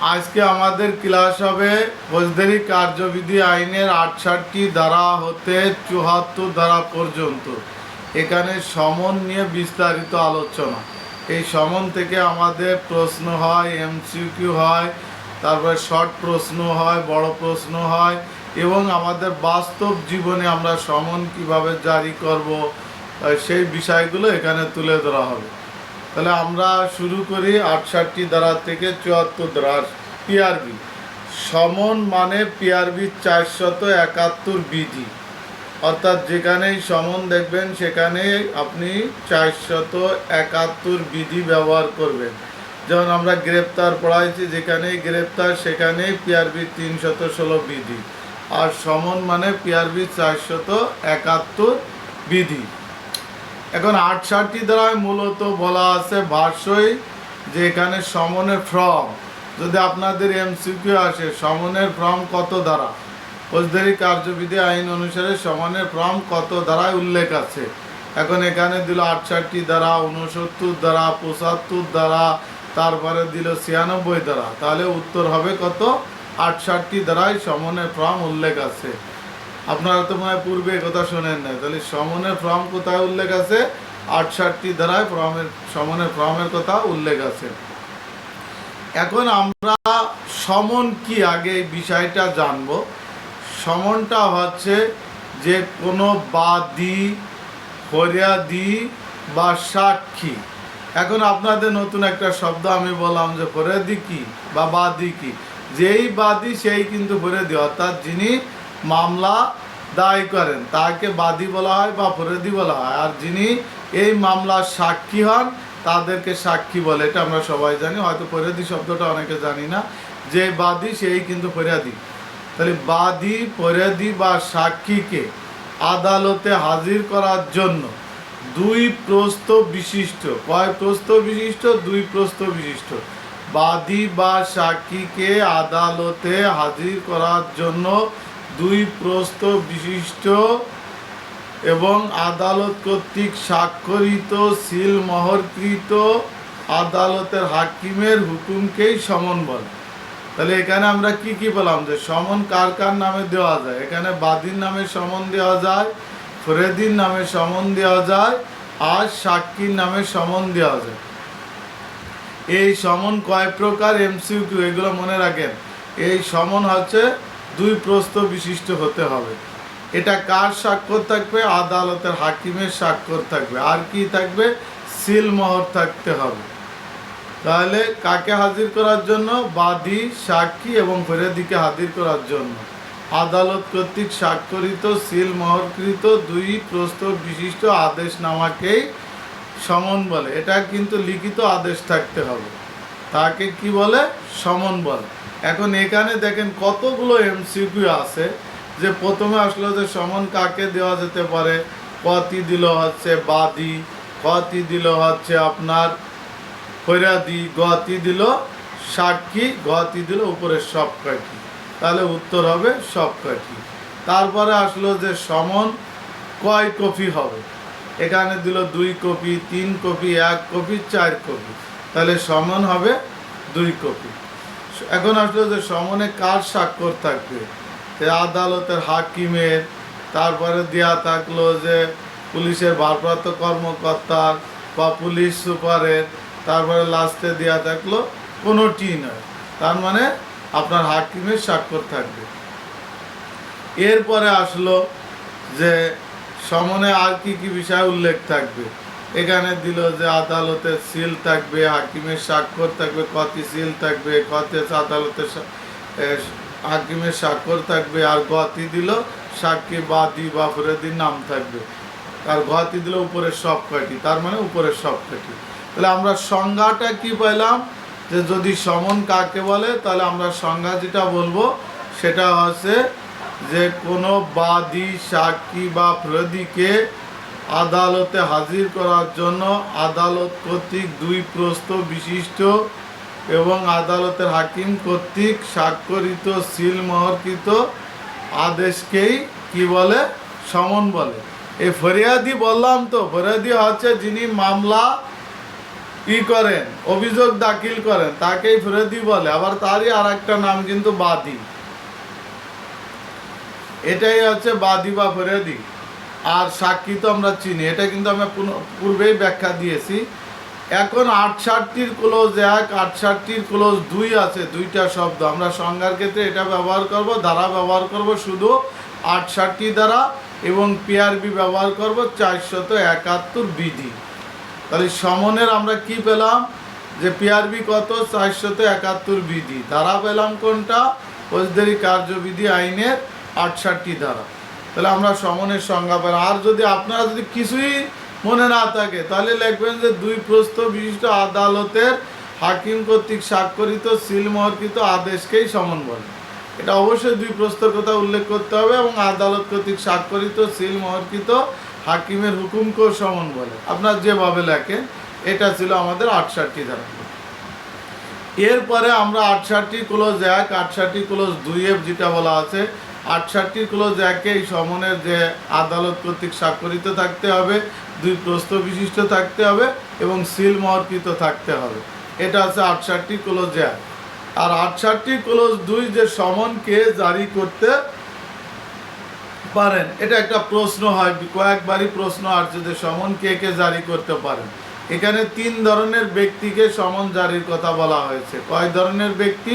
আজকে আমাদের ক্লাস হবে ফৌজদারি কার্যবিধি আইনের ৬৮টি ধারা হতে ৭৪ ধারা পর্যন্ত। এখানে সমন নিয়ে বিস্তারিত আলোচনা। এই সমন থেকে আমাদের প্রশ্ন হয়, এমসিকিউ হয়, তারপরে শর্ট প্রশ্ন হয়, বড় প্রশ্ন হয়, এবং আমাদের বাস্তব জীবনে আমরা সমন কিভাবে জারি করব সেই বিষয়গুলো এখানে তুলে ধরা হবে। তাহলে আমরা শুরু করি ৬৮টি ধারা থেকে ৭৪ ধারা। পিআরবি সমন মানে পিআরবি ৪৭১ বিধি, অর্থাৎ যেখানেই সমন দেখবেন সেখানে আপনি ৪৭১ বিধি ব্যবহার করবেন। যেমন আমরা গ্রেপ্তার পড়াইছি, যেখানেই গ্রেপ্তার সেখানেই পিআরবি ৩১৬ বিধি, আর সমন মানে পিআরবি ৪৭১ বিধি। এখন ৬৮টি ধারায় মূলত বলা আছে ভাষ্যই যে এখানে সমনের ফর্ম, যদি আপনাদের এমসিকিউ আসে সমনের ফর্ম কত ধারা, ফৌজদারি কার্যবিধি আইন অনুসারে সমনের ফর্ম কত ধারায় উল্লেখ আছে। এখন এখানে দিল ৬৮টি ধারা, ৬৯ ধারা, ৭৫ ধারা, তারপরে দিল ৯৬ ধারা। তাহলে উত্তর হবে কত? ৬৮টি ধারায় সমনের ফর্ম উল্লেখ আছে। আপনারা তো মনে হয় পূর্বে কথা শোনেন না। তাহলে সমনের ফর্ম কোথায় উল্লেখ আছে? ৬৮টি ধারায় সমনের ফর্মের কথা উল্লেখ আছে। এখন আমরা সমন কি আগে এই বিষয়টা জানব। সমনটা হচ্ছে যে কোনো বাদী, ফরিয়াদি বা সাক্ষী। এখন আপনাদের নতুন একটা শব্দ আমি বললাম যে ফরিয়াদি কি বা বাদী কি। যেই বাদী সেই কিন্তু ফরিয়াদি, অর্থাৎ যিনি মামলা দায় করেন তাকে বাদী বলা হয় বা ফরিয়াদি বলা হয়, আর যিনি এই মামলার সাক্ষী হন তাদেরকে সাক্ষী বলে। এটা আমরা সবাই জানি, হয়তো ফরিয়াদি শব্দটা অনেকে জানি না। যে বাদী সেই কিন্তু ফরিয়াদি। তাহলে বাদী, ফরিয়াদি বা সাক্ষীকে আদালতে হাজির করার জন্য দুই প্রস্তাব বিশিষ্ট, কয় প্রস্তাব বিশিষ্ট? দুই প্রস্তাব বিশিষ্ট বাদী বা সাক্ষীকে আদালতে হাজির করার জন্য দুই প্রস্তাব বিশিষ্ট এবং আদালত কর্তৃক স্বাক্ষরিত সিলমোহরকৃত আদালতের হাকিমের হুকুমকেই সমন বলে। তাহলে এখানে আমরা কি কি পেলাম? যে সমন কার কার নামে দেওয়া যায়। এখানে বাদীর নামে সমন দেওয়া যায়, ফরিয়াদির নামে সমন দেওয়া যায়, আর সাক্ষীর নামে সমন দেওয়া যায়। এই সমন কয় প্রকার? এমসিকিউ, এগুলো মনে রাখেন। এই সমন হচ্ছে দুই প্রস্তাব বিশিষ্ট হতে হবে। এটা কার স্বাক্ষর থাকবে? আদালতের হাকিমের স্বাক্ষর থাকবে। আর কি থাকবে? সিলমোহর থাকতে হবে। তাহলে কাকে হাজির করার জন্য? বাদী, সাক্ষী এবং ফরিয়াদিকে হাজির করার জন্য আদালত কর্তৃক স্বাক্ষরিত সিলমোহরকৃত দুই প্রস্তাব বিশিষ্ট আদেশনামাকেই সমন বলে। এটা কিন্তু লিখিত আদেশ থাকতে হবে, তাকে কি বলে? সমন বলে। এখন এখানে দেখেন কতগুলো এমসিকিউ আছে। যে প্রথমে আসলো যে সমন কাকে দেওয়া যেতে পারে। কতি দিল হচ্ছে বাদী, কতি দিল হচ্ছে আপনার ফরিয়াদি, গতি দিল সাক্ষী, গতি দিল উপরের সব কয়টি। তাহলে উত্তর হবে সব কয়টি। তারপরে আসলো যে সমন কয় কপি হবে। এখানে দিল 2 কপি, 3 কপি, 1 কপি, 4 কপি। তাহলে সমন হবে 2 কপি। এখন আসলো যে সমনে কার স্বাক্ষর থাকবে? আদালতের হাকিমের, তারপরে দেয়া থাকলো যে পুলিশের ভারপ্রাপ্ত কর্মকর্তার বা পুলিশ সুপারের, তারপরে লাস্টে দেয়া থাকলো কোনোটি নয়। তার মানে আপনার হাকিমের স্বাক্ষর থাকবে। এরপরে আসলো যে সমনে আর কি কি বিষয় উল্লেখ থাকবে। এখানে দিল যে আদালতের সিল থাকবে, হাকিমের স্বাক্ষর থাকবে, কতি সিল থাকবে, কতি আদালতের হাকিমের স্বাক্ষর থাকবে, আর গতি দিল সাক্ষী, বাদী বা ফরিয়াদির নাম থাকবে, আর গতি দিল উপরের সব কয়টি। তার মানে উপরের সব কয়টি। তাহলে আমরা সংজ্ঞাটা কি পেলাম? যে যদি সমন কাকে বলে, তাহলে আমরা সংজ্ঞা যেটা বলবো সেটা হচ্ছে যে কোনো বাদী, সাক্ষী বা ফরিয়াদিকে আদালতে হাজির করার জন্য আদালত কর্তৃক দুই প্রস্তাব বিশিষ্ট এবং আদালতের হাকিম কর্তৃক স্বাক্ষরিত সিলমোহরকৃত আদেশকেই কি বলে? সমন বলে। এই ফরিয়াদি বললাম তো, ফরিয়াদি হচ্ছে যিনি মামলা করেন, অভিযোগ দাখিল করেন, তাকেই ফেরদি বলে। আবার তারই আর একটা নাম কিন্তু বাদী। এটাই হচ্ছে বাদী বা ফেরদি। আর সাক্ষী তো আমরা চিনি, এটা কিন্তু আমরা পূর্বেই ব্যাখ্যা দিয়েছি। এখন 68টির ক্লোজ 1, 68টির ক্লোজ 2 আছে, দুইটা শব্দ। আমরা সংজ্ঞার ক্ষেত্রে এটা ব্যবহার করব, ধারা ব্যবহার করব শুধু 68 ধারা, এবং পিআরবি ব্যবহার করব 471 বিধি। তাহলে সমনের আমরা কি পেলাম, যে পিআরবি কত, 471 বিধি। ধারা পেলাম কোনটা, ফৌজদারি কার্যবিধি আইনের 68 ধারা। তাহলে আমরা সমনের সংজ্ঞা পেলাম। আর যদি আপনারা যদি কিছুই মনে না থাকে, তাহলে লিখবেন যে 2 প্রস্থ বিশিষ্ট আদালতের হাকিম কর্তৃক স্বাক্ষরিত সিলমোহরকৃত আদেশকেই সমন বলে। এটা অবশ্যই 2 প্রস্তর কথা উল্লেখ করতে হবে, এবং আদালত কর্তৃক স্বাক্ষরিত সিলমোহরকৃত হাকিমের হুকুমকেও সমন বলে। আপনার যেভাবে লেখেন, এটা ছিল আমাদের 68 ধারা। এরপরে আমরা 68 ক্লোজ 1, 68 ক্লোজ 2 যেটা বলা আছে, 68 ক্লোজ 1 এই সমনের যে আদালত কর্তৃক স্বাক্ষরিত থাকতে হবে, 2 প্রস্থ বিশিষ্ট থাকতে হবে, এবং সিলমোহরকৃত থাকতে হবে। এটা আছে 68 ক্লোজ 1। আর 68 ক্লোজ 2 যে সমনকে জারি করতে পারেন, এটা একটা প্রশ্ন হয়, কয়েকবারই প্রশ্ন আসছে যে সমন কে কে জারি করতে পারেন। এখানে 3 ধরনের ব্যক্তিকে সমন জারির কথা বলা হয়েছে। কয় ধরনের ব্যক্তি?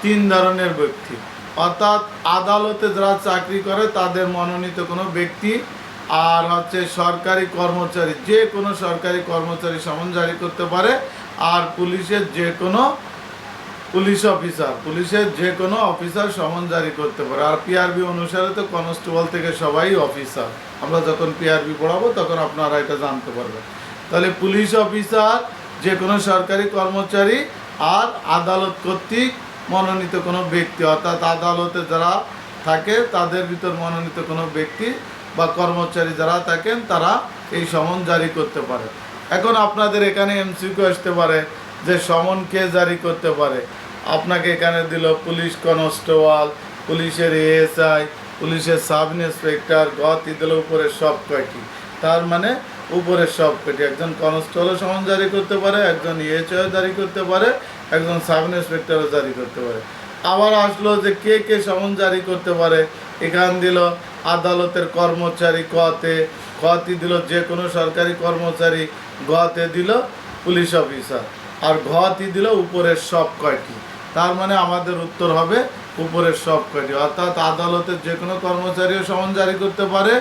3 ধরনের ব্যক্তি। অর্থাৎ আদালতে যারা চাকরি করে তাদের মনোনীত কোনো ব্যক্তি, আর হচ্ছে সরকারি কর্মচারী, যে কোনো সরকারি কর্মচারী সমন জারি করতে পারে, আর পুলিশের যে কোনো পুলিশের যে কোনো অফিসার সমন জারি করতে পারে। আর পিআরবি অনুসারে তো কনস্টেবল থেকে সবাই অফিসার। আমরা যখন পিআরবি পড়াবো তখন আপনারা এটা জানতে পারবেন। তাহলে পুলিশ অফিসার, যে কোনো সরকারি কর্মচারী, আর আদালত কর্তৃক মনোনীত কোনো ব্যক্তি, অর্থাৎ আদালতে যারা থাকে তাদের ভিতর মনোনীত কোনো ব্যক্তি বা কর্মচারী যারা থাকেন, তারা এই সমন জারি করতে পারে। এখন আপনাদের এখানে এমসিকিউ আসতে পারে যে সমন কে জারি করতে পারে। আপনাকে এখানে দিল পুলিশ কনস্টেবল, পুলিশের এএসআই, পুলিশের সাব ইন্সপেক্টর, গতি দিল উপরের সব কয়টি। তার মানে উপরের সব কয়টি। একজন কনস্টেবলও সমন জারি করতে পারে, একজন এএসআইও জারি করতে পারে, একজন সাব ইন্সপেক্টরও জারি করতে পারে। আবার আসলো যে কে কে সমন জারি করতে পারে। এখান দিল আদালতের কর্মচারী কতে দিল যে কোনো সরকারি কর্মচারী, গতে দিল পুলিশ অফিসার, আর ঘতি দিল উপরের সব কয়টি। তার মানে আমাদের উত্তর হবে উপরের সব কয়টি। অর্থাৎ আদালতের যে কোনো কর্মচারীও সমন জারি করতে পারে,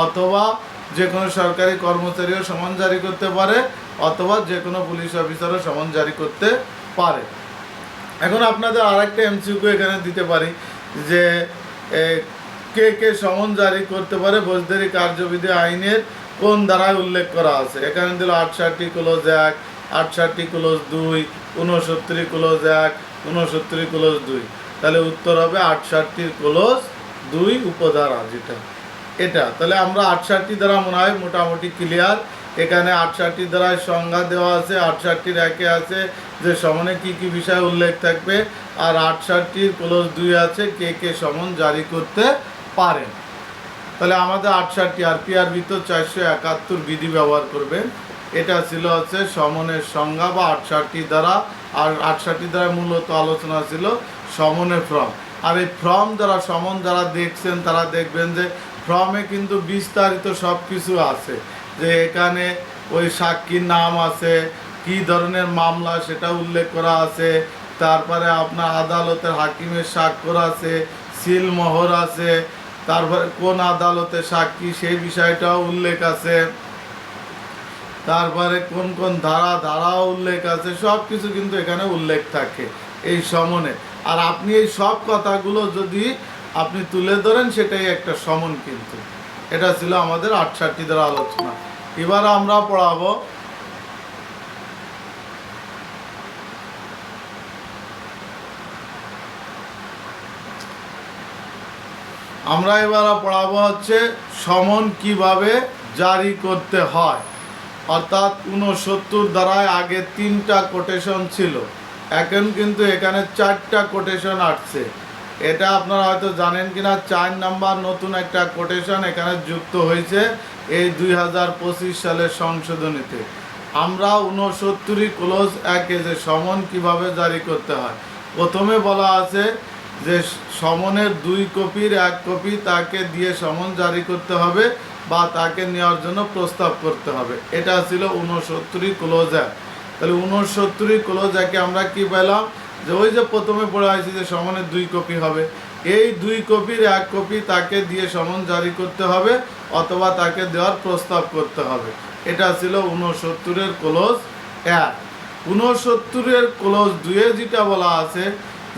অথবা যে কোনো সরকারি কর্মচারীও সমন জারি করতে পারে, অথবা যে কোনো পুলিশ অফিসারও সমন জারি করতে পারে। এখন আপনাদের আরেকটা এমসিকিউ এখানে দিতে পারি যে কে কে সমন জারি করতে পারে ফৌজদারি কার্যবিধি আইনের কোন ধারায় উল্লেখ করা আছে। এখানে দিল 68 ক্লোজ 1, 68 ক্লোজ 2, 69 ক্লোজ 1, 69 ক্লোজ 2। তাহলে উত্তর হবে 68 ক্লোজ 2 উপধারা, যেটা এটা। তাহলে আমরা 68 ধারা মনে হয় মোটামুটি ক্লিয়ার। এখানে 68 ধারায় সংজ্ঞা দেওয়া আছে, 68 1 আছে যে সমনে কি কি বিষয় উল্লেখ থাকবে, আর 68 ক্লোজ 2 আছে কে কে সমন জারি করতে পারেন। তাহলে আমাদের 68 আর পিআরবি তো 471 বিধি ব্যবহার করবেন। এটা ছিল হচ্ছে সমনের সংজ্ঞা বা 68 ধারা। আর 68 ধারা মূলত আলোচনা ছিল সমনের ফর্ম। আর এই ফর্ম যারা সমন যারা দেখছেন তারা দেখবেন যে ফর্মে কিন্তু বিস্তারিত সব কিছু আছে, যে এখানে ওই সাক্ষীর নাম আছে, কি ধরনের মামলা সেটা উল্লেখ করা আছে, তারপরে আপনার আদালতের হাকিমের স্বাক্ষর আছে, সিলমোহর আছে, তারপরে কোন আদালতে সাক্ষী সেই বিষয়টাও উল্লেখ আছে, তারপরে কোন কোন ধারাও উল্লেখ আছে, সব কিছু কিন্তু এখানে উল্লেখ থাকে এই সমনে। আর আপনি এই সব কথাগুলো যদি আপনি তুলে ধরেন সেটাই একটা সমন। কিন্তু এটা ছিল আমাদের 68 ধারা আলোচনা। এবার আমরা পড়াবো হচ্ছে সমন কিভাবে জারি করতে হয়। অর্থাৎ 69 ধারায় আগে 3টা কোটেশন ছিল, এখন কিন্তু এখানে 4টা কোটেশন আসছে। এটা আপনারা হয়তো জানেন কিনা, 4 নাম্বার নতুন একটা কোটেশন এখানে যুক্ত হয়েছে এই 2025 সালের সংশোধনীতে। আমরা 69 ক্লোজ 1 যে সমন কিভাবে জারি করতে হয়। প্রথমে বলা আছে যে সমনের 2 কপির 1 কপি তাকে দিয়ে সমন জারি করতে হবে বা তাকে নেওয়ার জন্য প্রস্তাব করতে হবে। এটা ছিল 69 ক্লোজ 1। তাহলে 69 ক্লোজ 1 আমরা কি পেলাম, যে ওই যে প্রথমে পড়া হয়েছে যে সমনের 2 কপি হবে, এই 2 কপির 1 কপি তাকে দিয়ে সমন জারি করতে হবে অথবা তাকে দেওয়ার প্রস্তাব করতে হবে। এটা ছিল 69 ক্লোজ 1। 69 ক্লোজ 2 যেটা বলা আছে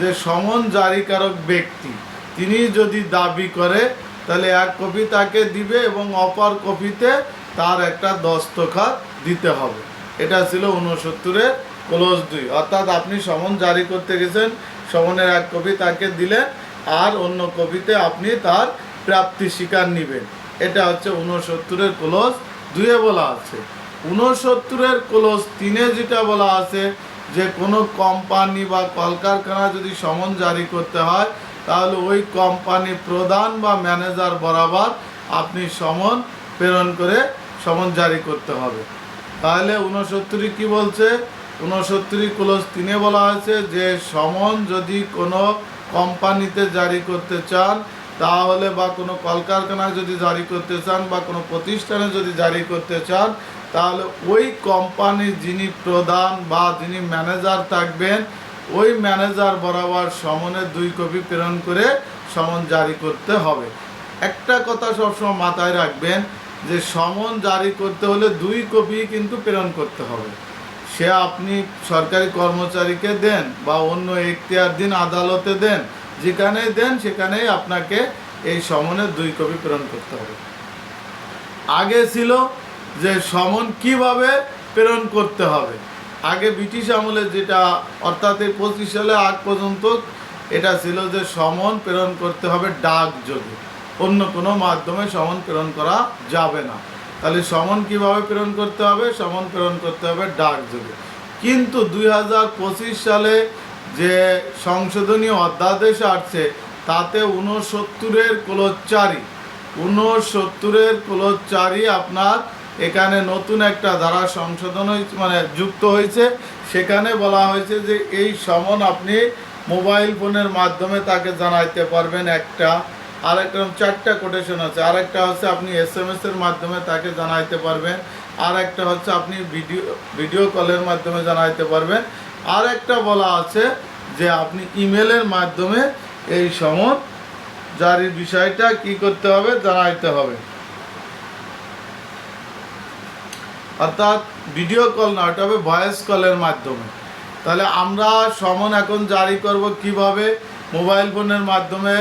যে সমন জারিকারক ব্যক্তি তিনি যদি দাবি করে তাহলে 1 কপি তাকে দিবে এবং অপর কপিতে তার একটা দস্তখত দিতে হবে। এটা ছিল 69 ক্লোজ 2। অর্থাৎ আপনি সমন জারি করতে গেছেন, সমনের 1 কপি তাকে দিলেন আর অন্য কপিতে আপনি তার প্রাপ্তি স্বীকার নেবেন। এটা হচ্ছে 69 ক্লোজ 2 বলা আছে। 69 ক্লোজ 3 যেটা বলা আছে যে কোনো কোম্পানি বা কলকারখানা যদি সমন জারি করতে হয় তাহলে ওই কোম্পানি প্রধান বা ম্যানেজার বরাবর আপনি সমন প্রেরণ করে সমন জারি করতে হবে। তাহলে 69 কি বলছে, 69 ক্লোজ 3 বলা হয়েছে যে সমন যদি কোনো কোম্পানিতে জারি করতে চান তাহলে বা কোনো কলকারখানায় যদি জারি করতে চান বা কোনো প্রতিষ্ঠানে যদি জারি করতে চান তাহলে ওই কোম্পানির যিনি প্রধান বা যিনি ম্যানেজার থাকবেন ওই ম্যানেজার বরাবর সমনের 2 কপি প্রেরণ করে সমন জারি করতে হবে। একটা কথা সবসময় মাথায় রাখবেন যে সমন জারি করতে হলে 2 কপি কিন্তু প্রেরণ করতে হবে। সে আপনি সরকারি কর্মচারীকে দেন বা অন্য এখতিয়ারধীন আদালতে দেন, যেখানেই দেন সেখানেই আপনাকে এই সমনের 2 কপি প্রেরণ করতে হবে। আগে ছিল যে সমন কিভাবে প্রেরণ করতে হবে। আগে ব্রিটিশ আমলে যেটা অর্থাৎ এই 25 সালে আগ পর্যন্ত এটা ছিল যে সমন প্রেরণ করতে হবে ডাক যোগে, অন্য কোনো মাধ্যমে সমন প্রেরণ করা যাবে না। তাহলে সমন কিভাবে প্রেরণ করতে হবে, সমন প্রেরণ করতে হবে ডাক যোগে। কিন্তু 2025 সালে যে সংশোধনী অধ্যাদেশ আসছে তাতে 69 ক্লোজ 4 69 ক্লোজ 4 আপনার এখানে নতুন একটা ধারা সংশোধন হয়েছে, মানে যুক্ত হয়েছে। সেখানে বলা হয়েছে যে এই সমন আপনি মোবাইল ফোনের মাধ্যমে তাকে জানাইতে পারবেন একটা, আরেকটা 4টা কোটেশন আছে, আরেকটা হচ্ছে আপনি SMS এর মাধ্যমে তাকে জানাইতে পারবেন, আর একটা হচ্ছে আপনি ভিডিও কলের মাধ্যমে জানাইতে পারবেন, আর একটা বলা আছে যে আপনি ইমেলের মাধ্যমে এই সমন জারির বিষয়টা কি করতে হবে, জানাইতে হবে। অর্থাৎ ভিডিও কল না, ওটা হবে ভয়েস কলের মাধ্যমে। তাহলে আমরা সমন এখন জারি করব কিভাবে, মোবাইল ফোনের মাধ্যমে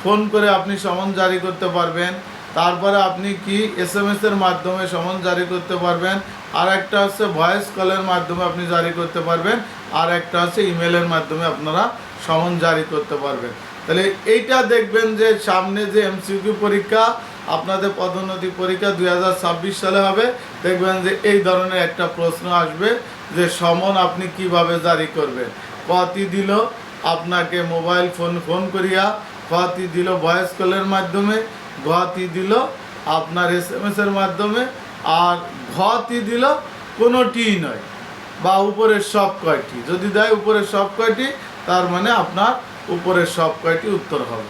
ফোন করে আপনি সমন জারি করতে পারবেন, তারপরে আপনি কি SMS এর মাধ্যমে সমন জারি করতে পারবেন, আর একটা হচ্ছে ভয়েস কলের মাধ্যমে আপনি জারি করতে পারবেন, আর একটা হচ্ছে ইমেলের মাধ্যমে আপনারা সমন জারি করতে পারবেন। তাহলে এইটা দেখবেন যে সামনে যে MCQ পরীক্ষা আপনাদের পদোন্নতি পরীক্ষা 2026 সালে হবে, দেখবেন যে এই ধরনের একটা প্রশ্ন আসবে যে সমন আপনি কিভাবে জারি করবেন। কতি দিল আপনাকে মোবাইল ফোন করিয়া, কতি দিল ভয়েস কলের মাধ্যমে, ঘতি দিল আপনার SMS এর মাধ্যমে, আর ঘতি দিল কোনোটিই নয় বা উপরের সব কয়টি। যদি দেয় উপরের সব কয়টি তার মানে আপনার উপরের সব কয়টি উত্তর হবে।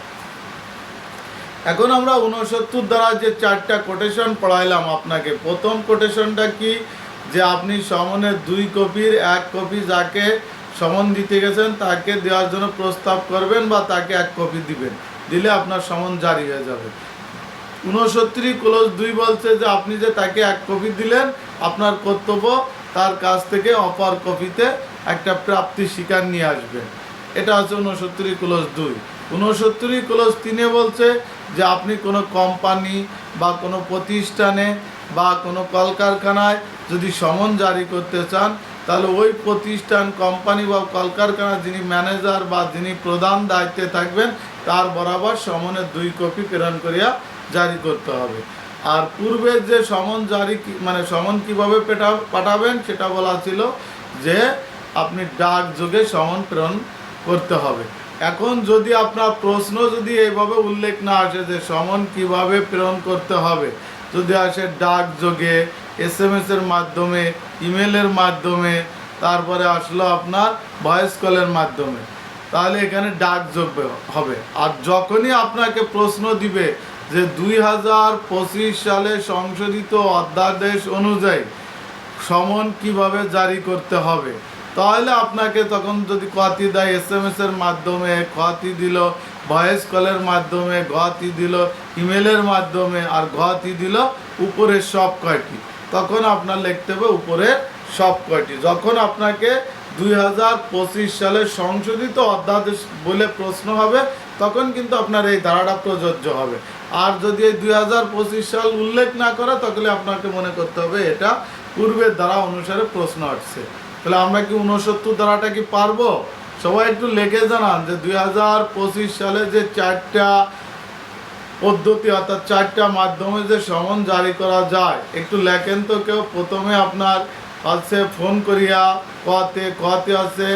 এখন আমরা 69 দ্বারা যে 4টা কোটেশন পড়াইলাম আপনাকে, প্রথম কোটেশনটা কি, যে আপনি সমনের 2 কপির 1 কপি যাকে সমন দিতে গেছেন তাকে দেওয়ার জন্য প্রস্তাব করবেন বা তাকে 1 কপি দিবেন, দিলে আপনার সমন জারি হয়ে যাবে। 69 ক্লোজ 2 বলছে যে আপনি যে তাকে 1 কপি দিলেন আপনার কর্তব্য তার কাছ থেকে অপর কপিতে একটা প্রাপ্তি স্বীকার নিয়ে আসবেন। এটা হচ্ছে 69 ক্লোজ 2। 69 ক্লোজ 3 বলছে যে আপনি কোনো কোম্পানি বা কোনো প্রতিষ্ঠানে বা কোনো কলকারখানায় যদি সমন জারি করতে চান তাহলে ওই প্রতিষ্ঠান, কোম্পানি বা কলকারখানার যিনি ম্যানেজার বা যিনি প্রধান দায়িত্বে থাকবেন তার বরাবর সমনের 2 কপি প্রেরণ করিয়া জারি করতে হবে। আর পূর্বের যে সমন জারি মানে সমন কিভাবে পাঠাবেন সেটা বলা ছিল যে আপনি ডাক যোগে সমন প্রেরণ করতে হবে। এখন যদি আপনার প্রশ্ন যদি এইভাবে উল্লেখ না আসে যে সমন কিভাবে প্রেরণ করতে হবে, যদি আসে ডাক যোগে SMS এর মাধ্যমে, ইমেলের মাধ্যমে, তারপরে আসলো আপনার ভয়েস কলের মাধ্যমে, তাহলে এখানে ডাকযোগ্য হবে। আর যখনই আপনাকে প্রশ্ন দিবে যে 2025 সালে সংশোধিত অধ্যাদেশ অনুযায়ী সমন কিভাবে জারি করতে হবে, তাহলে আপনাকে তখন যদি কতি দেয় SMS এর মাধ্যমে, কতি দিল ভয়েস কলের মাধ্যমে, গতি দিল ইমেলের মাধ্যমে, আর গতি দিল উপরের সব কয়টি, তখন আপনার লিখতে হবে উপরের সব কয়টি। যখন আপনাকে 2025 সালে সংশোধিত অধ্যাদেশ বলে প্রশ্ন হবে, তখন কিন্তু আপনার এই ধারাটা প্রযোজ্য হবে। আর যদি এই 2025 সাল উল্লেখ না করে, তাহলে আপনাকে মনে করতে হবে এটা পূর্বের ধারা অনুসারে প্রশ্ন আসছে। তাহলে আমরা কি 69 ধারাটা কি পারবো? সবাই একটু লিখে জানান যে 2025 সালে যে 4টা পদ্ধতি অর্থাৎ 4টা মাধ্যমে যে সমন জারি করা যায়, একটু লেখেন তো কেউ। প্রথমে আপনার আছে ফোন করিয়া, কতে আছে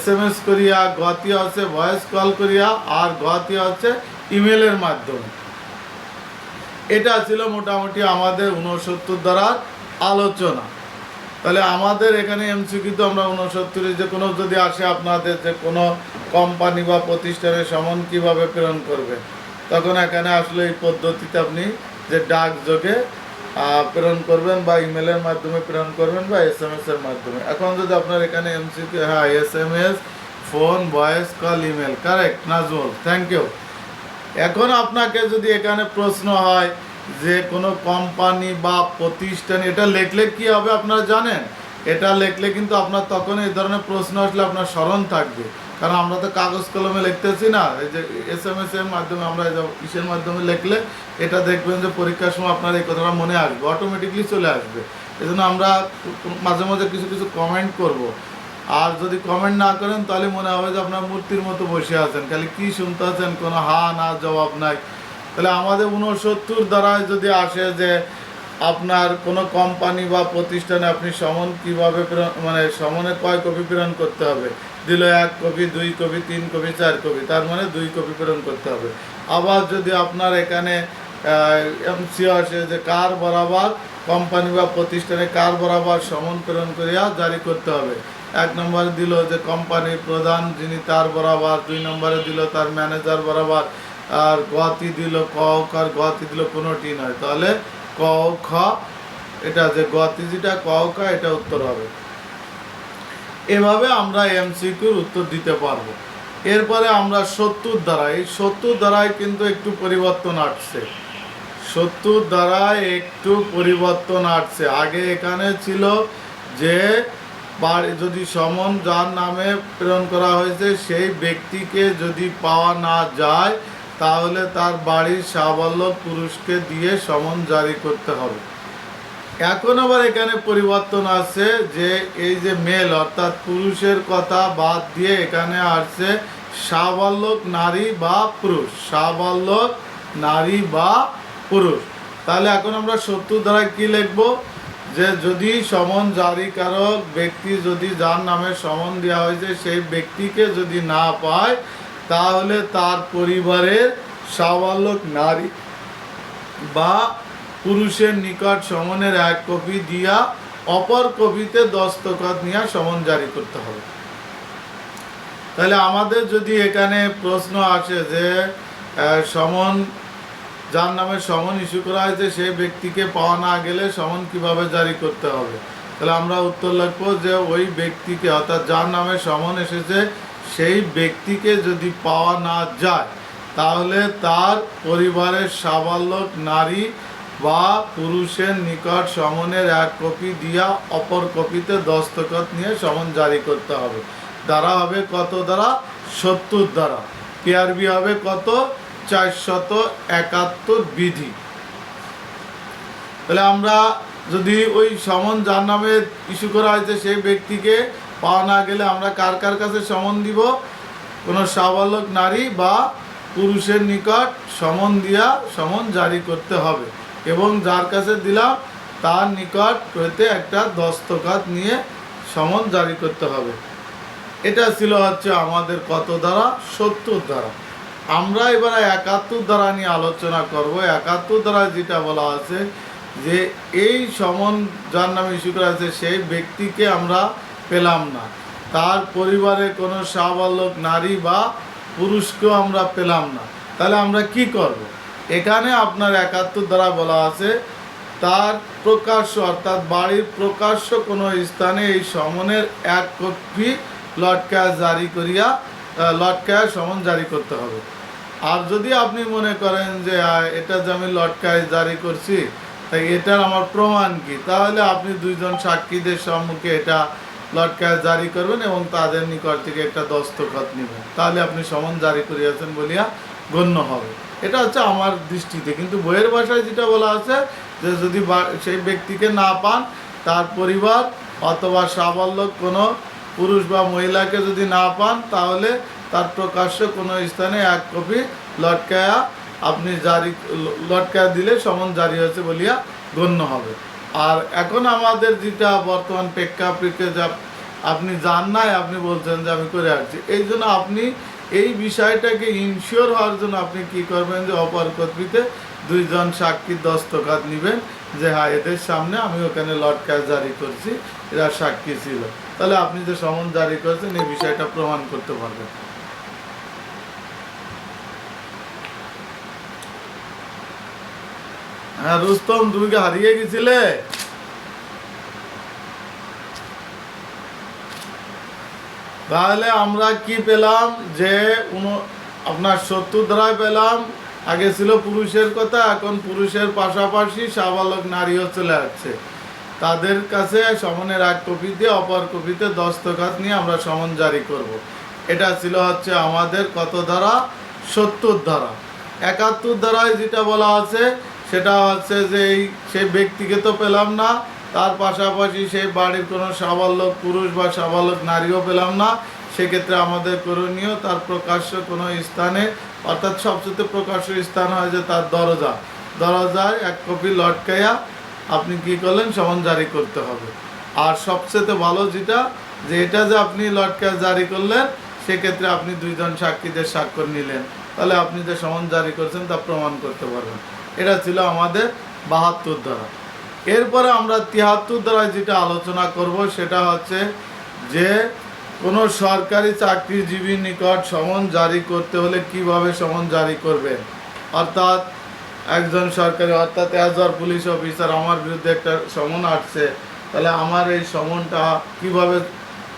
SMS করিয়া, গতি আছে ভয়েস কল করিয়া, আর গতি আছে ইমেলের মাধ্যমে। এটা ছিল মোটামুটি আমাদের 69 ধারার আলোচনা। তাহলে আমাদের এখানে MCQ তো আমরা 69 যে কোনো যদি আসে আপনাদের যে কোনো কোম্পানি বা প্রতিষ্ঠানে সমন কিভাবে প্রেরণ করবে, তখন এখানে আসলে এই পদ্ধতিতে আপনি যে ডাকযোগে প্রেরণ করবেন বা ইমেলের মাধ্যমে প্রেরণ করবেন বা SMS এর মাধ্যমে। এখন যদি আপনার এখানে MCQ, হ্যাঁ SMS, phone, voice call, email, correct Nazmul, thank you. এখন আপনাকে যদি এখানে প্রশ্ন হয় যে কোনো কোম্পানি বা প্রতিষ্ঠান, এটা লিখলে কি হবে আপনারা জানেন? এটা লিখলে কিন্তু আপনার তখন এই ধরনের প্রশ্ন আসলে আপনার স্মরণ থাকবে, কারণ আমরা তো কাগজ কলমে লিখতেছি না। এই যে SMS এর মাধ্যমে আমরা ইসের মাধ্যমে লিখলে এটা দেখবেন যে পরীক্ষার সময় আপনার এই কথাটা মনে আসবে, অটোমেটিকলি চলে আসবে। এই জন্য আমরা মাঝে মাঝে কিছু কিছু কমেন্ট করব। আর যদি কমেন্ট না করেন তাহলে মনে হবে যে আপনার মূর্তির মতো বসে আছেন, খালি কি শুনতে আছেন, কোনো হা না জবাব নাই। তাহলে আমাদের 69 দ্বারায় যদি আসে যে আপনার কোনো কোম্পানি বা প্রতিষ্ঠানে আপনি সমন কীভাবে মানে সমনে কয় কপি প্রেরণ করতে হবে, দিল 1 কপি, 2 কপি, 3 কপি, 4 কপি, তার মানে 2 কপি প্রেরণ করতে হবে। আবার যদি আপনার এখানে MCQ আসে যে কার বরাবর কোম্পানি বা প্রতিষ্ঠানে কার বরাবর সমন প্রেরণ করিয়া জারি করতে হবে, 1 নম্বরে দিল যে কোম্পানির প্রধান যিনি তার বরাবর, 2 নম্বরে দিল তার ম্যানেজার বরাবর, আর গতি দিল ক আর গতি দিল কোনোটি নয়, তাহলে ক খ, এটা যে গতি যেটা ক খ, এটা উত্তর হবে। এভাবে আমরা MCQর উত্তর দিতে পারবো। এরপরে আমরা 70 ধারা, এই 70 ধারায় কিন্তু একটু পরিবর্তন আসছে। 70 ধারায় একটু পরিবর্তন আসছে। আগে এখানে ছিল যে যদি সমন যার নামে প্রেরণ করা হয়েছে সেই ব্যক্তিকে যদি পাওয়া না যায়, তাহলে তার বাড়ির সাবালক পুরুষকে দিয়ে সমন জারি করতে হবে। এখন আবার এখানে পরিবর্তন আছে যে এই যে মেল অর্থাৎ পুরুষের কথা বাদ দিয়ে এখানে আসছে সাবালক নারী বা পুরুষ, সাবালক নারী বা পুরুষ। তাহলে এখন আমরা 70 ধারায় কি লিখব? যে যদি সমন জারিকারক ব্যক্তি যদি যার নামে সমন দেওয়া হয়েছে সেই ব্যক্তিকে যদি না পায়, তাহলে তার পরিবারের সাবালক নারী বা পুরুষের নিকট সমনের 1 কপি দিয়া অপর কপিতে দস্তখত নিয়ে সমন জারি করতে হবে। তাহলে আমাদের যদি এখানে প্রশ্ন আসে যে সমন যার নামে সমন ইস্যু করা হয়েছে সেই ব্যক্তিকে পাওয়া না গেলে সমন কিভাবে জারি করতে হবে, তাহলে আমরা উত্তর লিখবো যে ওই ব্যক্তিকে অর্থাৎ যার নামে সমন এসেছে সেই ব্যক্তিকে যদি পাওয়া না যায়, তাহলে তার পরিবারের সাবালক নারী বা পুরুষের নিকট সমনের 1 কপি দিয়া অপর কপিতে দস্তখত নিয়ে সমন জারি করতে হবে। ধারা হবে কত ধারা? 70 ধারা। পিআরবি হবে কত? 471 বিধি। তাহলে আমরা যদি ওই সমন যার নামে ইস্যু করা হয়েছে সেই ব্যক্তিকে পাওয়া না গেলে আমরা কার কার কাছে সমন দিব? কোনো সাবালক নারী বা পুরুষের নিকট সমন দিয়া সমন জারি করতে হবে, এবং যার কাছে দিলাম তার নিকট হইতে একটা দস্তখত নিয়ে সমন জারি করতে হবে। এটা ছিল হচ্ছে আমাদের কত ধারা? 70 ধারা। আমরা এবারে 71 ধারা নিয়ে আলোচনা করব। 71 ধারা যেটা বলা আছে যে এই সমন যার নামে ইস্যু করা আছে সেই ব্যক্তিকে আমরা পেলাম না, তার পরিবারে কোনো সাবালক নারী বা পুরুষকেও আমরা পেলাম না, তাহলে আমরা কি করব? এখানে আপনার 71 দ্বারা বলা আছে তার প্রকাশ্য অর্থাৎ বাড়ির প্রকাশ্য কোনো স্থানে এই সমনের এক কপি লটকায়া জারি করিয়া লটকায়া সমন জারি করতে হবে। আর যদি আপনি মনে করেন যে এটা যে আমি লটকায় জারি করছি তাই এটার আমার প্রমাণ কি, তাহলে আপনি দুইজন সাক্ষীদের সম্মুখে এটা লটকায় জারি করবেন এবং তাদের নিকট থেকে একটা দস্তখত নেবেন, তাহলে আপনি সমন জারি করিয়াছেন বলিয়া গণ্য হবে। এটা হচ্ছে আমার দৃষ্টিতে। কিন্তু বইয়ের ভাষায় যেটা বলা আছে যে যদি সেই ব্যক্তিকে না পান, তার পরিবার অথবা সাবালক কোনো পুরুষ বা মহিলাকে যদি না পান, তাহলে তার প্রকাশ্য কোনো স্থানে এক কপি লটকায়া আপনি লটকায়া দিলে সমন জারি হয়েছে বলিয়া গণ্য হবে। আর এখন আমাদের যেটা বর্তমান প্রেক্ষাপটে যা আপনি জান নাই, আপনি বলছেন যে আমি করে আসছি, এই জন্য আপনি এই বিষয়টাকে ইনশিওর হওয়ার জন্য আপনি কি করবেন যে অপর কর্তৃত্বে দুইজন সাক্ষীর দস্তখত নেবেন যে হ্যাঁ এদের সামনে আমি ওখানে লটকায়া জারি করছি, এরা সাক্ষী ছিল, তাহলে আপনি যে সমন জারি করছেন এই বিষয়টা প্রমাণ করতে পারবেন। হ্যাঁ রুস্তম, তুমি কি হারিয়ে গেছিলে? তাহলে আমরা কি পেলাম যে আপনার 70 ধারায় পেলাম আগে ছিল পুরুষের কথা, এখন পুরুষের পাশাপাশি সাবালক নারীও চলে আসছে, তাদের কাছে সমনের এক কপিতে অপর কপিতে দস্তখত নিয়ে আমরা সমন জারি করব। এটা ছিল হচ্ছে আমাদের কত ধারা? 70 ধারা। 71 ধারায় যেটা বলা আছে সেটা হচ্ছে যে সেই ব্যক্তিকে তো পেলাম না, তার পাশাপাশি সেই বাড়ির কোনো সাবালক পুরুষ বা সাবালক নারীও পেলাম না, সেক্ষেত্রে আমাদের করণীয় তার প্রকাশ্য কোনো স্থানে, অর্থাৎ সবচেয়ে প্রকাশ্য স্থান হয় যে তার দরজায় এক কপি লটকাইয়া আপনি কি করলেন? সমন জারি করতে হবে। আর সবচেয়ে ভালো যেটা যে এটা যে আপনি লটকায়া জারি করলেন, সেক্ষেত্রে আপনি দুইজন সাক্ষীদের স্বাক্ষর নিলেন, তাহলে আপনি যে সমন জারি করছেন তা প্রমাণ করতে পারবেন। এটা ছিল আমাদের 72 ধারা। এরপরে আমরা 73 ধারায় যেটা আলোচনা করব সেটা হচ্ছে যে কোনো সরকারি চাকরিজীবীর নিকট সমন জারি করতে হলে কিভাবে সমন জারি করবেন। অর্থাৎ একজন সরকারি অর্থাৎ এজর পুলিশ অফিসার আমার বিরুদ্ধে একটা সমন আসছে, তাহলে আমার এই সমনটা কিভাবে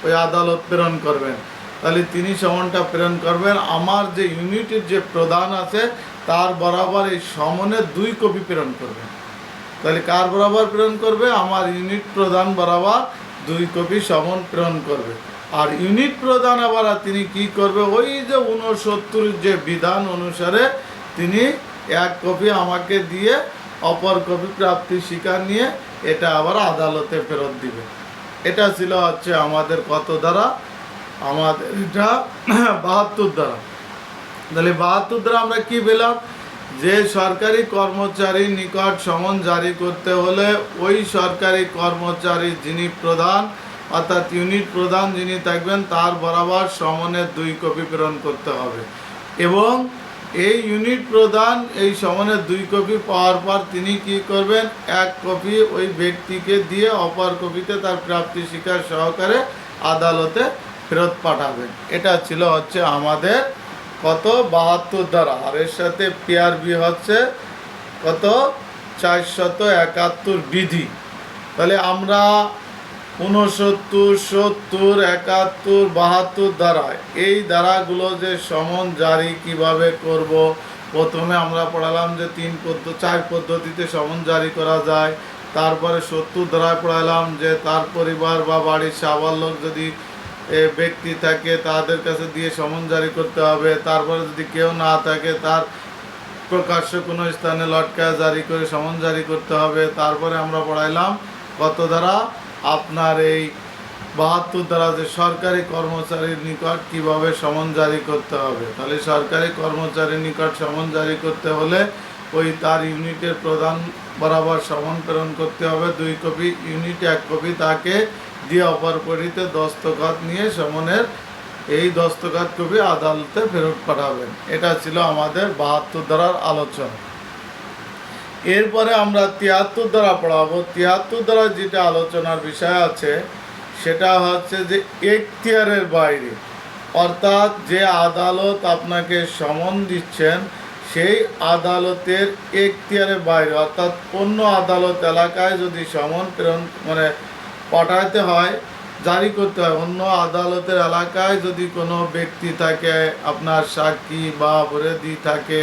ওই আদালত প্রেরণ করবেন? তাহলে তিনি সমনটা প্রেরণ করবেন আমার যে ইউনিটের যে প্রধান আছে তার বরাবর এই সমনের 2 কপি প্রেরণ করবেন। তাহলে কার বরাবর প্রেরণ করবে? আমার ইউনিট প্রধান বরাবর 2 কপি সমন প্রেরণ করবে। আর ইউনিট প্রধান আবার তিনি কি করবে? ওই যে 69 যে বিধান অনুসারে তিনি 1 কপি আমাকে দিয়ে অপর কপি প্রাপ্তি স্বীকার নিয়ে এটা আবার আদালতে ফেরত দিবে। এটা ছিল হচ্ছে আমাদের কত দ্বারা? আমাদের এটা 72 দ্বারা। তাহলে 72 দ্বারা আমরা কি পেলাম? যে সরকারি কর্মচারীর নিকট সমন জারি করতে হলে ওই সরকারি কর্মচারী যিনি প্রধান অর্থাৎ ইউনিট প্রধান যিনি থাকবেন তার বরাবর সমনের 2 কপি প্রেরণ করতে হবে, এবং এই ইউনিট প্রধান এই সমনের 2 কপি পাওয়ার পর তিনি কি করবেন? 1 কপি ওই ব্যক্তিকে দিয়ে অপর কপিতে তার প্রাপ্তি স্বীকার সহকারে আদালতে ফেরত পাঠাবেন। এটা ছিল হচ্ছে আমাদের কত? 72 ধারা। আর এর সাথে পিআরবি হচ্ছে কত? 471 বিধি। তাহলে আমরা 69, 70, 71, 72 ধারায় এই ধারাগুলো যে সমন জারি কিভাবে করব, প্রথমে আমরা পড়ালাম যে 4 পদ্ধতিতে সমন জারি করা যায়। তারপরে 70 ধারায় পড়ালাম যে তার পরিবার বা বাড়ির সাবালক যদি ব্যক্তি থাকে তাদের কাছে দিয়ে সমন জারি করতে হবে। তারপরে যদি কেউ না থাকে তার প্রকাশ্য কোনো স্থানে লটকায়া জারি করে সমন জারি করতে হবে। তারপরে আমরা পড়াইলাম কত ধারা? আপনার এই 72 ধারা যে সরকারি কর্মচারীর নিকট কিভাবে সমন জারি করতে হবে। তাহলে সরকারি কর্মচারীর নিকট সমন জারি করতে হলে ওই তার ইউনিটের প্রধান বরাবর সমন প্রেরণ করতে হবে 2 কপি, ইউনিট 1 কপি তাকে দিয়ে অপর কপিতে দস্তখত নিয়ে সমনের এই দস্তখত কপি আদালতে ফেরত পাঠাবেন। এটা ছিল আমাদের 72 ধারার আলোচনা। এরপরে আমরা 73 ধারা পড়াবো। 73 ধারা যেটা আলোচনার বিষয় আছে সেটা হচ্ছে যে এখতিয়ারের বাইরে, অর্থাৎ যে আদালত আপনাকে সমন দিচ্ছেন সেই আদালতের এখতিয়ারের বাইরে, অর্থাৎ অন্য আদালত এলাকায় যদি সমন প্রেরণ পাঠাতে হয়, জারি করতে হয়, অন্য আদালতের এলাকায় যদি কোনো ব্যক্তি থাকে, আপনার সাক্ষী বা বরেদি থাকে,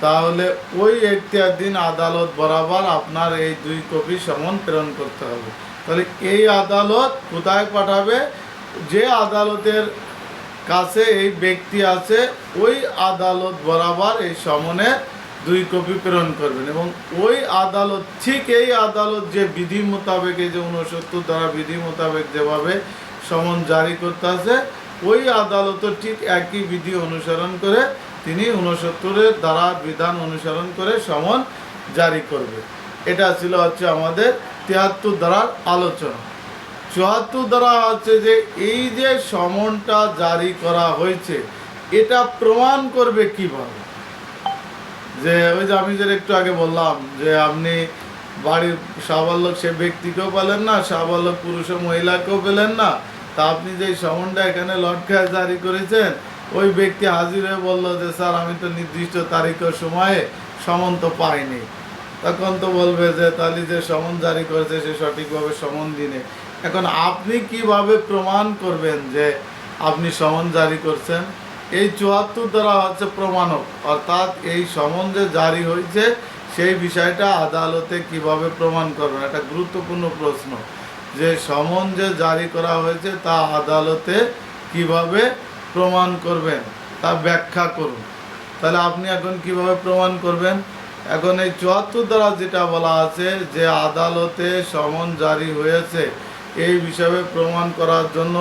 তাহলে ওই এখতিয়ার দিন আদালত বরাবর আপনার এই 2 কপি সমন প্রেরণ করতে হবে। তাহলে এই আদালত কোথায় পাঠাবে? যে আদালতের কাছে এই ব্যক্তি আছে ওই আদালত বরাবর এই সমনের 2 কপি প্রেরণ করবেন, এবং ওই আদালত ঠিক এই আদালত যে বিধি মোতাবেক, এই যে 69 ধারা বিধি মোতাবেক যেভাবে সমন জারি করতে আছে, ওই আদালতও ঠিক একই বিধি অনুসরণ করে তিনি 69 ধারা বিধান অনুসরণ করে সমন জারি করবে। এটা ছিল আমাদের 73 ধারার আলোচনা। 74 ধারা হচ্ছে যে এই যে সমনটা জারি করা হয়েছে এটা প্রমাণ করবে কিভাবে? যে ওই যে আমি যে একটু আগে বললাম যে আপনি বাড়ির সাবালক সে ব্যক্তিকেও পেলেন না, সাবালক পুরুষ ও মহিলাকেও পেলেন না, তা আপনি যে সমনটা এখানে লটকায় জারি করেছেন, ওই ব্যক্তি হাজির হয়ে বললো যে স্যার আমি তো নির্দিষ্ট তারিখ ও সময়ে সমন তো পাইনি, তখন তো বলবে যে তাহলে যে সমন জারি করেছে সে সঠিকভাবে সমন দিনে। এখন আপনি কিভাবে প্রমাণ করবেন যে আপনি সমন জারি করছেন? এই 74 ধারা হচ্ছে প্রমাণক, অর্থাৎ এই সমন যে জারি হয়েছে সেই বিষয়টা আদালতে কিভাবে প্রমাণ করবেন, এটা গুরুত্বপূর্ণ প্রশ্ন। যে সমন যে জারি করা হয়েছে তা আদালতে কিভাবে প্রমাণ করবেন তা ব্যাখ্যা করুন। তাহলে আপনি এখন কিভাবে প্রমাণ করবেন? এখন এই 74 ধারা যেটা বলা আছে যে আদালতে সমন জারি হয়েছে এই বিষয়ে প্রমাণ করার জন্য,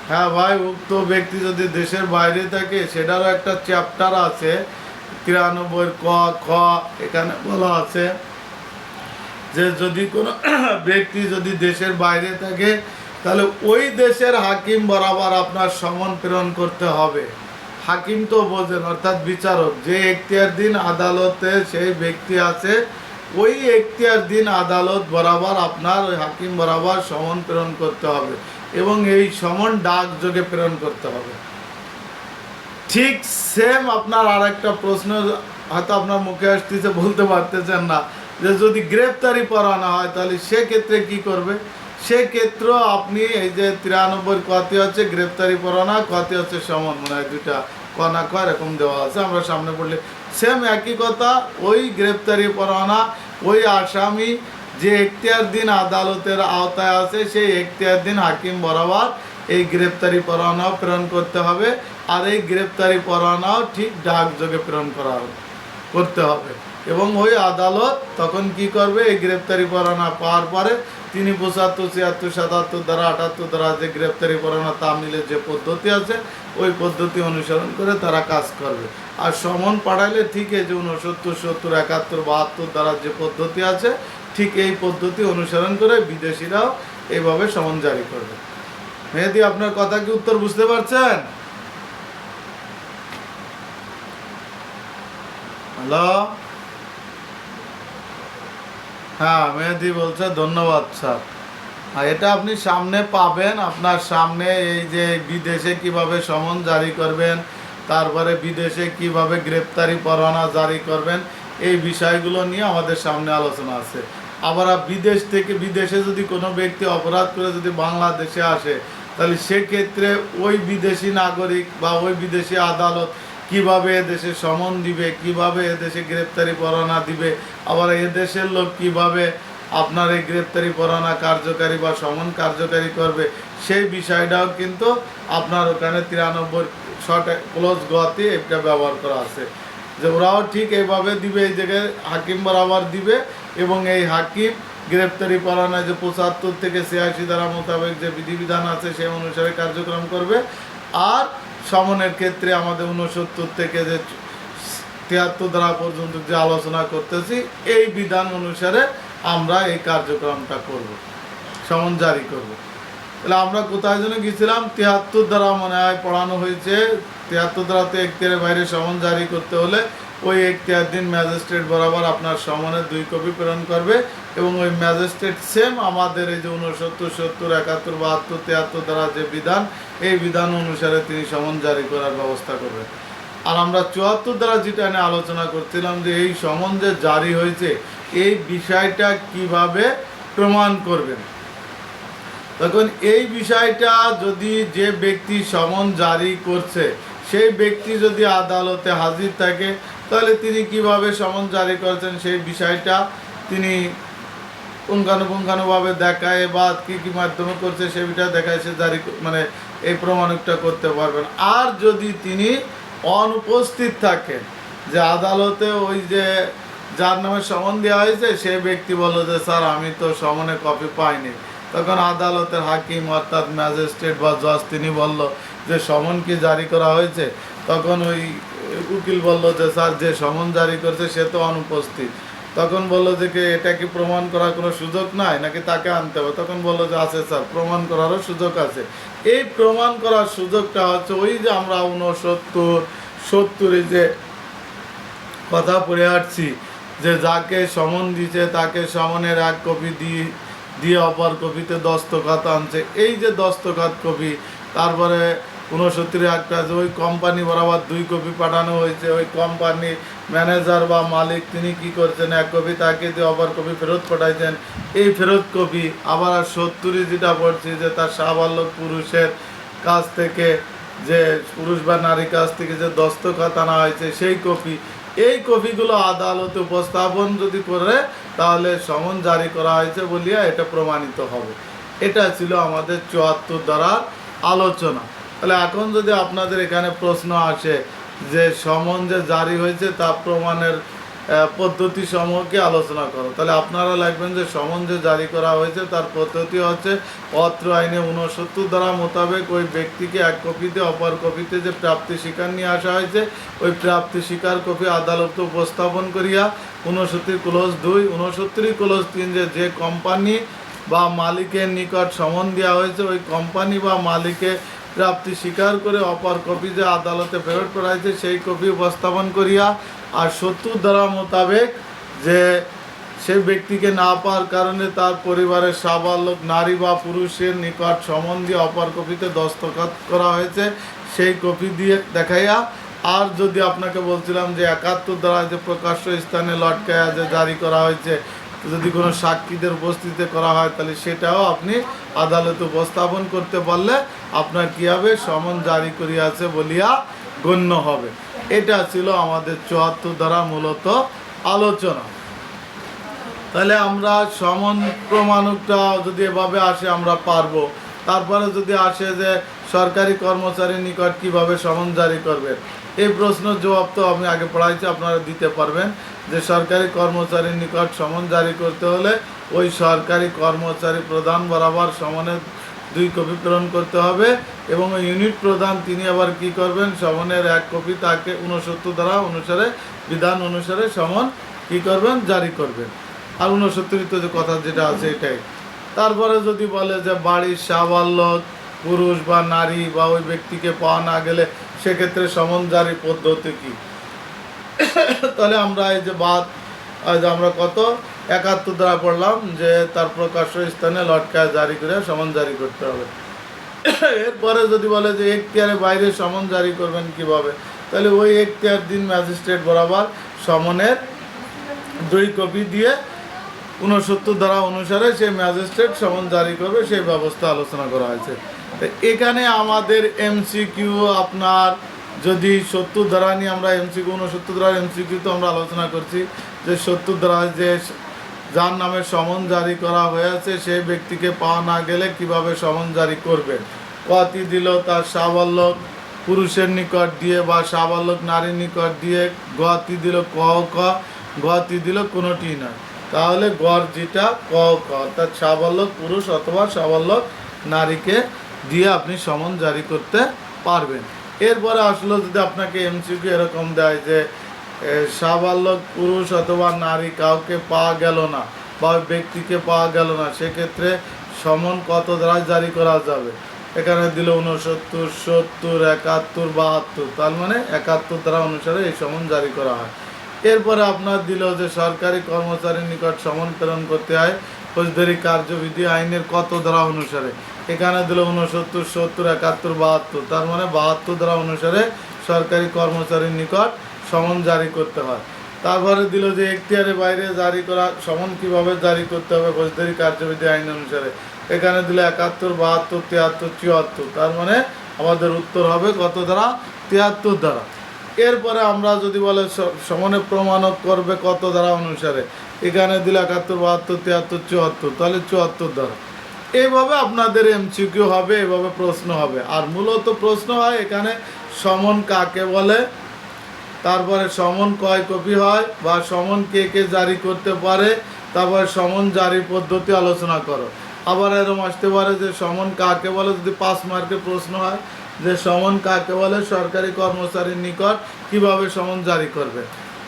হ্যাঁ ভাই, উক্ত ব্যক্তি যদি দেশের বাইরে থাকে সেটারও একটা চ্যাপ্টার আছে 93 ক খ, এখানে বলা আছে যে যদি কোনো ব্যক্তি যদি দেশের বাইরে থাকে তাহলে ওই দেশের হাকিম বরাবর আপনার সমন প্রেরণ করতে হবে। হাকিম তো বোঝেন, অর্থাৎ বিচারক, যে এখতিয়ার দিন আদালতে সেই ব্যক্তি আছে ওই এখতিয়ার দিন আদালত বরাবর আপনার ওই হাকিম বরাবর সমন প্রেরণ করতে হবে, এবং এই সমন ডাক যোগে প্রেরণ করতে হবে। ঠিক সেম আপনার আর একটা প্রশ্ন হয়তো আপনার মুখে আসতেছে, বলতে পারতেছেন না, যে যদি গ্রেপ্তারি পরোয়ানা হয় তাহলে সেক্ষেত্রে কি করবে? সেক্ষেত্রে আপনি এই যে 93 কতি হচ্ছে গ্রেপ্তারি পরোয়ানা, কতি হচ্ছে সমন, দুইটা কনা ক এরকম দেওয়া আছে, আমরা সামনে পড়লে সেম একই কথা। ওই গ্রেপ্তারি পরোয়ানা ওই আসামি যে এখতিয়ার দিন আদালতের আওতায় আছে সেই এখতিয়ার দিন হাকিম বরাবর এই গ্রেপ্তারি পরোয়ানাও প্রেরণ করতে হবে, আর এই গ্রেপ্তারি পরোয়ানাও ঠিক ডাকযোগে প্রেরণ করতে হবে। এবং ওই আদালত তখন কি করবে? এই গ্রেপ্তারি পরোয়ানা পাওয়ার পরে তিনি 75, 76, 77 ধারা 78 ধারা যে গ্রেপ্তারি পরোয়ানা তামিলের যে পদ্ধতি আছে ওই পদ্ধতি অনুসরণ করে তারা কাজ করবে। আর সমন পাঠাইলে ঠিক এই যে 69, 70, 71, 72 ধারার যে পদ্ধতি আছে ঠিক এই পদ্ধতি অনুসরণ করে বিদেশিরাও এইভাবে সমন জারি করবে। মেহেদি, আপনার কথা কি উত্তর বুঝতে পারছেন? হ্যালো, হ্যাঁ মেহেদি বলছে ধন্যবাদ স্যার। আর এটা আপনি সামনে পাবেন, আপনার সামনে এই যে বিদেশে কিভাবে সমন জারি করবেন, তারপরে বিদেশে কিভাবে গ্রেপ্তারি পরোয়ানা জারি করবেন, এই বিষয়গুলো নিয়ে আমাদের সামনে আলোচনা আছে। আবার বিদেশ থেকে, বিদেশে যদি কোনো ব্যক্তি অপরাধ করে যদি বাংলাদেশে আসে তাহলে সেক্ষেত্রে ওই বিদেশি নাগরিক বা ওই বিদেশি আদালত কিভাবে এদেশে সমন দিবে, কিভাবে এদেশে গ্রেপ্তারি পরোয়ানা দিবে, আবার এদেশের লোক কিভাবে আপনার এই গ্রেপ্তারি পরোয়ানা কার্যকারী বা সমন কার্যকারী করবে, সেই বিষয়টাও কিন্তু আপনার ওখানে 93 শর্ট ক্লোজ গতি এটা ব্যবহার করা আছে। যে ওরাও ঠিক এইভাবে দিবে, এই জায়গায় হাকিম বরাবর দিবে, এবং এই হাকিম গ্রেপ্তারি পরোয়ানা যে 75 থেকে 86 ধারা মোতাবেক যে বিধিবিধান আছে সেই অনুসারে কার্যক্রম করবে। আর সমনের ক্ষেত্রে আমাদের 69 থেকে যে 73 ধারা পর্যন্ত যে আলোচনা করতেছি এই বিধান অনুসারে আমরা এই কার্যক্রমটা করব, সমন জারি করব। তাহলে আমরা কোথায় যেন গেছিলাম? 73 ধারা মনে হয় পড়ানো হয়েছে। 73 ধারাতে এখতিয়ারের বাইরে সমন জারি করতে হলে ওই এখতিয়ারধীন ম্যাজিস্ট্রেট বরাবর আপনার সমনের 2 কপি প্রেরণ করবে এবং ওই ম্যাজিস্ট্রেট সেম আমাদের এই যে 69, 70, 71, 72, 73 দ্বারা যে বিধান, এই বিধান অনুসারে তিনি সমন জারি করার ব্যবস্থা করবেন। আর আমরা 74 দ্বারা যেটা নিয়ে আলোচনা করছিলাম যে এই সমন যে জারি হয়েছে এই বিষয়টা কিভাবে প্রমাণ করবেন। তখন এই বিষয়টা যদি যে ব্যক্তি সমন জারি করছে সেই ব্যক্তি যদি আদালতে হাজির থাকে তাহলে তিনি কিভাবে সমন জারি করছেন সেই বিষয়টা তিনি পুঙ্খানুপুঙ্খানুভাবে দেখায় বা কী কী মাধ্যমে করছে সেটা দেখায় সে জারি মানে এই প্রমাণিকটা করতে পারবেন। আর যদি তিনি অনুপস্থিত থাকেন যে আদালতে ওই যে যার নামে সমন দেওয়া হয়েছে সে ব্যক্তি বলল যে স্যার আমি তো সমনে কপি পাইনি, তখন আদালতের হাকিম অর্থাৎ ম্যাজিস্ট্রেট বা জজ তিনি বলল যে সমন কি জারি করা হয়েছে, তখন ওই উকিল বলল যে স্যার যে সমন জারি করছে সে তো অনুপস্থিত, তখন বললো যে কি এটা কি প্রমাণ করার কোনো সুযোগ নাই নাকি তাকে আনতে হবে, তখন বললো যে আছে স্যার প্রমাণ করারও সুযোগ আছে। এই প্রমাণ করার সুযোগটা হচ্ছে ওই যে আমরা 69, 70 যে কথা পড়ে আসছি যে যাকে সমন দিয়েছে তাকে সমনের 1 কপি দিয়ে অপর কপিতে দস্তখত আনছে, এই যে দস্তখত কপি, তারপরে 69 একটা যে ওই কোম্পানি বরাবর 2 কপি পাঠানো হয়েছে, ওই কোম্পানি ম্যানেজার বা মালিক তিনি কি করছেন 1 কপি তাকে দিয়ে অপর কপি ফেরত পাঠাইছেন, এই ফেরত কপি আবার 70 যেটা পড়ছি যে তার সাবালক পুরুষের কাছ থেকে যে পুরুষ বা নারীর কাছ থেকে যে দস্তখত আনা হয়েছে সেই কপি, এই কপিগুলো আদালতে উপস্থাপন যদি করে তাহলে সমন জারি করা হয়েছে বলিয়া এটা প্রমাণিত হবে। এটা ছিল আমাদের 74 দ্বারা আলোচনা। তাহলে এখন যদি আপনাদের এখানে প্রশ্ন আসে যে সমন যে জারি হয়েছে তা প্রমাণের পদ্ধতি সমূহকে আলোচনা করো, তাহলে আপনারা লিখবেন যে সমন যে জারি করা হয়েছে তার পদ্ধতি হচ্ছে অত্র আইনে 69 ধারা মোতাবেক ওই ব্যক্তিকে 1 কপিতে অপর কপিতে যে প্রাপ্তি স্বীকার নিয়ে আসা হয়েছে ওই প্রাপ্তি স্বীকার কপি আদালতে উপস্থাপন করিয়া 69 ক্লোজ 2, 69 ক্লোজ 3 যে কোম্পানি বা মালিকের নিকট সমন দেওয়া হয়েছে ওই কোম্পানি বা মালিকের প্রাপ্তি স্বীকার করে অপর কপি যে আদালতে ফেরত করাইছে সেই কপি উপস্থাপন করিয়া আর 70 ধারা মোতাবেক যে সেই ব্যক্তিকে না পাওয়ার কারণে তার পরিবারের সাবালক নারী বা পুরুষের নিকট সমন দিয়ে অপর কপিতে দস্তখত করা হয়েছে সেই কপি দিয়ে দেখাইয়া, আর যদি আপনাকে বলছিলাম যে 71 ধারা যে প্রকাশ্য স্থানে লটকায়া যে জারি করা হয়েছে যদি কোনো সাক্ষীদের উপস্থিতিতে করা হয় তাহলে সেটাও আপনি আদালতে উপস্থাপন করতে পারলে আপনার কী হবে সমন জারি করিয়াছে বলিয়া গণ্য হবে। এটা ছিল আমাদের 74 দ্বারা মূলত আলোচনা। তাহলে আমরা সমন প্রমাণকটা যদি এভাবে আসে আমরা পারবো। তারপরে যদি আসে যে সরকারি কর্মচারীর নিকট কিভাবে সমন জারি করবেন, এই প্রশ্নের জবাব তো আমি আগে পড়াইছি, আপনারা দিতে পারবেন যে সরকারি কর্মচারীর নিকট সমন জারি করতে হলে ওই সরকারি কর্মচারী প্রধান বরাবর সমনের 2 কপি প্রেরণ করতে হবে এবং ওই ইউনিট প্রধান তিনি আবার কি করবেন সমনের 1 কপি তাকে 69 ধারা অনুসারে বিধান অনুসারে সমন কি করবেন জারি করবেন। আর 69 যে কথা যেটা আছে এটাই। তারপরে যদি বলে যে বাড়ির সাবালক পুরুষ বা নারী বা ওই ব্যক্তিকে পাওয়া না গেলে সেক্ষেত্রে সমন জারি পদ্ধতি কি, তাহলে আমরা এই যে আমরা কত 71 দ্বারা পড়লাম যে তার প্রকাশ্য স্থানে লটকায় জারি করে সমন জারি করতে হবে। এরপরে যদি বলে যে এখতিয়ারের বাইরে সমন জারি করবেন কিভাবে, তাহলে ওই এখতিয়ারধীন ম্যাজিস্ট্রেট বরাবর সমনের 2 কপি দিয়ে 69 ধারা অনুসারে সেই ম্যাজিস্ট্রেট সমন জারি করবে সেই ব্যবস্থা আলোচনা করা হয়েছে। এখানে আমাদের এমসিকিউ আপনার যদি 70 ধারা নিয়ে আমরা এমসিকিউ 69 ধারার এমসিকিউ তো আমরা আলোচনা করছি যে 70 ধারা যে যার নামে সমন জারি করা হয়েছে সেই ব্যক্তিকে পাওয়া না গেলে কিভাবে সমন জারি করবেন, কতি দিল তার সাবালক পুরুষের নিকট দিয়ে বা সাবালক নারীর নিকট দিয়ে, গতি দিল ক গতি দিল কোনোটি নয়, তাহলে গড় যেটা ক অর্থাৎ সাবালক পুরুষ অথবা সাবালক নারীকে দিয়ে আপনি সমন জারি করতে পারবেন। এরপরে আসলে যদি আপনাকে এমসিকিউ এরকম দেয় যে সাবালক পুরুষ অথবা নারী কাউকে পাওয়া গেল না বা ব্যক্তিকে পাওয়া গেল না সেক্ষেত্রে সমন কত দ্বারা জারি করা যাবে, এখানে দিল 69, 70, 71, 72, তার মানে 71 ধারা অনুসারে এই সমন জারি করা হয়। এরপরে আপনার দিল যে সরকারি কর্মচারীর নিকট সমন প্রেরণ করতে হয় ফৌজদারি কার্যবিধি আইনের কত ধারা অনুসারে, এখানে দিল 69, 70, 71, 72, তার মানে 72 ধারা অনুসারে সরকারি কর্মচারীর নিকট সমন জারি করতে হয়। তারপরে দিল যে এখতিয়ারের বাইরে জারি করা সমন কিভাবে জারি করতে হবে ফৌজদারি কার্যবিধি আইন অনুসারে, এখানে দিল 71, 72, 73, 74, তার মানে আমাদের উত্তর হবে কত ধারা, 73 ধারা। এরপরে আমরা যদি বলে সমনে প্রমাণক করবে কত ধারা অনুসারে, এখানে দিল 71, 72, 73, 74, তাহলে 74 ধারা। এইভাবে আপনাদের এমসিকিউ হবে, এভাবে প্রশ্ন হবে। আর মূলত প্রশ্ন হয় এখানে সমন কাকে বলে, তারপরে সমন কয় কপি হয় বা সমন কে কে জারি করতে পারে, তারপরে সমন জারি পদ্ধতি আলোচনা করো। আবার এরকম আসতে পারে যে সমন কাকে বলে, যদি 5 মার্কের প্রশ্ন হয় যে সমন কাকে বলে সরকারি কর্মচারীর নিকট কিভাবে সমন জারি করবে।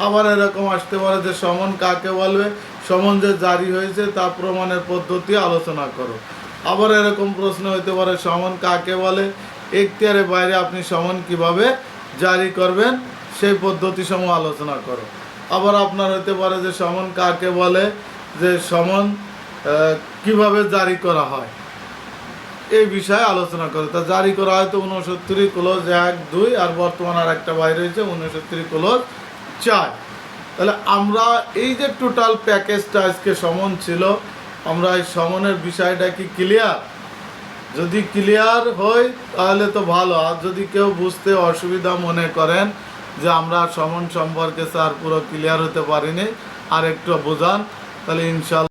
আবার এরকম আসতে পারে যে সমন কাকে বলবে, সমন যে জারি হয়েছে তা প্রমাণের পদ্ধতি আলোচনা করো। আবার এরকম প্রশ্ন হতে পারে সমন কাকে বলে, এখতিয়ারের বাইরে আপনি সমন কিভাবে জারি করবেন সেই পদ্ধতি সমূহ আলোচনা করো। আবার আপনার হতে পারে যে সমন কাকে বলে, যে সমন কিভাবে জারি করা হয় এই বিষয়ে আলোচনা করো। তা জারি করা হয় তো 69 ক্লোজ 1, 2, আর বর্তমান আর একটা বাইরে হয়েছে 69 ক্লোজ 4। তাহলে আমরা এই যে টোটাল প্যাকেজটা আজকে সমন ছিল, আমরা এই সমনের বিষয়টা কি ক্লিয়ার? যদি ক্লিয়ার হয় তাহলে তো ভালো। আর যদি কেউ বুঝতে অসুবিধা মনে করেন যে আমরা সমন সম্পর্কে স্যার পুরো ক্লিয়ার হতে পারিনি, আর একটু বোঝান, তাহলে ইনশাল্লাহ